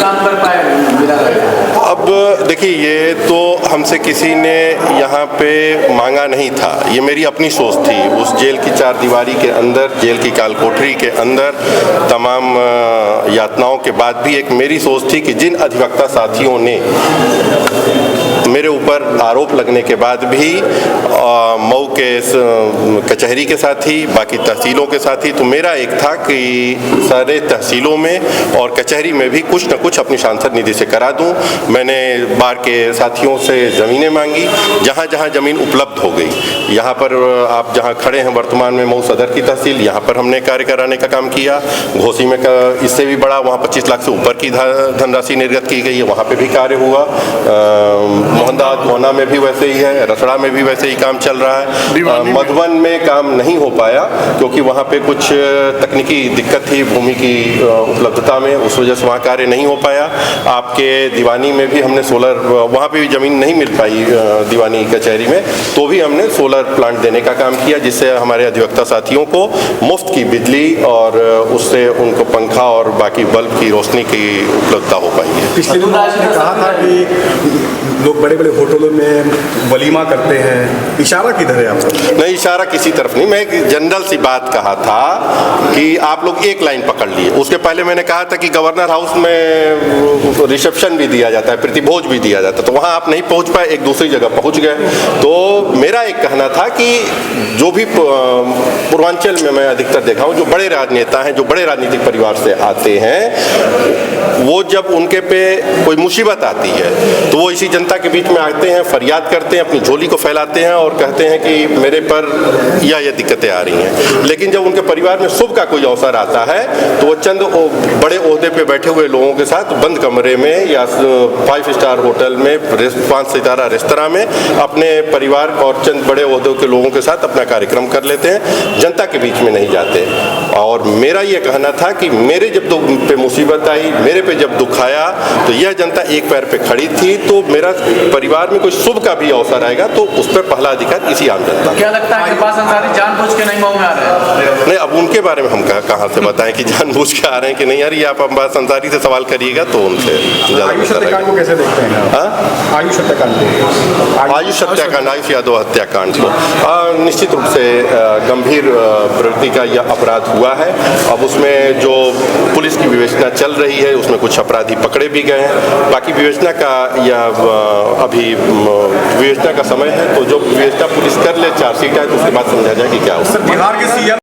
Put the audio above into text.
काम कर पाए बिना। अब देखिए, ये तो हमसे किसी ने यहाँ पे मांगा नहीं था, ये मेरी अपनी सोच थी। उस जेल की चार दीवारी के अंदर, जेल की काल कोठरी के अंदर तमाम यातनाओं के बाद भी एक मेरी सोच थी कि जिन अधिवक्ता साथियों ने मेरे ऊपर आरोप लगने के बाद भी मऊ के कचहरी के साथी, बाकी तहसीलों के साथी, तो मेरा एक था कि सारे तहसीलों में और कचहरी में भी कुछ न कुछ अपनी सांसद निधि से करा दूं। मैंने बार के साथियों से ज़मीनें मांगी, जहां जहां ज़मीन उपलब्ध हो गई। यहाँ पर आप जहां खड़े हैं वर्तमान में मऊ सदर की तहसील, यहाँ पर हमने कार्य कराने का काम किया। घोसी में इससे भी बड़ा, वहाँ 25 लाख से ऊपर की धनराशि निर्गत की गई है, वहाँ पर भी कार्य हुआ। मोहनदाबाद गोना में भी वैसे ही है, रसड़ा में भी वैसे ही काम चल रहा है। मधुबन में काम नहीं हो पाया क्योंकि वहाँ पे कुछ तकनीकी दिक्कत थी भूमि की उपलब्धता में, उस वजह से वहाँ कार्य नहीं हो पाया। आपके दीवानी में भी हमने सोलर, वहाँ पे भी ज़मीन नहीं मिल पाई दीवानी कचहरी में, तो भी हमने सोलर प्लांट देने का काम किया, जिससे हमारे अधिवक्ता साथियों को मुफ्त की बिजली और उससे उनको पंखा और बाकी बल्ब की रोशनी की उपलब्धता हो पाई है। पिछले दिनों आपने कहा था कि लोग बड़े बड़े होटलों में वलीमा करते हैं, इशारा किधर है आपका? नहीं, इशारा किसी तरफ नहीं, मैं एक जनरल सी बात कहा था कि आप लोग एक लाइन पकड़ लिए। उसके पहले मैंने कहा था कि गवर्नर हाउस में रिसेप्शन भी दिया जाता है, प्रतिभोज भी दिया जाता है, तो वहाँ आप नहीं पहुँच पाए, एक दूसरी जगह पहुँच गए। तो मेरा एक कहना था कि जो भी पूर्वांचल में मैं अधिकतर देखा हूँ, जो बड़े राजनेता हैं, जो बड़े राजनीतिक परिवार से आते हैं, वो जब उनके पे कोई मुसीबत आती है तो वो इसी जनता के बीच में आते हैं, फरियाद करते हैं, अपनी झोली को फैलाते हैं और कहते हैं कि मेरे पर यह दिक्कतें आ रही हैं। लेकिन जब उनके परिवार में शुभ का कोई अवसर आता है तो वो चंद बड़े ओहदे पे बैठे हुए लोगों के साथ बंद कमरे में या 5 स्टार होटल में, 5 सितारा रेस्तरां में अपने परिवार और चंद बड़े ओहदों के लोगों के साथ अपना कार्यक्रम कर लेते हैं, जनता के बीच में नहीं जाते। और मेरा ये कहना था कि मेरे जब पे मुसीबत आई, मेरे पे जब दुख आया, तो यह जनता एक पैर पे खड़ी थी, तो मेरा परिवार में कोई शुभ का भी अवसर आएगा तो उस पर पहला अधिकार इसी आम जनता। क्या लगता है अब्बास अंसारी जानबूझ के नहीं मऊ में आ रहे हैं? नहीं, अब उनके बारे में हम कहाँ से बताएं कि जानबूझ के आ रहे हैं कि नहीं। यार, ये आप अब्बास अंसारी से सवाल करिएगा तो उनसे आयुष हत्याकांड को कैसे देखते हैं? आयुष हत्याकांड, आयुष हत्याकांड, आयुष यादव हत्याकांड को निश्चित रूप से गंभीर प्रवृत्ति का यह अपराध हुआ है। अब उसमें जो पुलिस की विवेचना चल रही है, उसमें कुछ अपराधी पकड़े भी गए हैं। बाकी विवेचना का या अभी विवेचना का समय है, तो जो विवेचना पुलिस कर ले, चार्जशीट है, तो उसके बाद समझा जाए कि क्या हो। बिहार के सीएम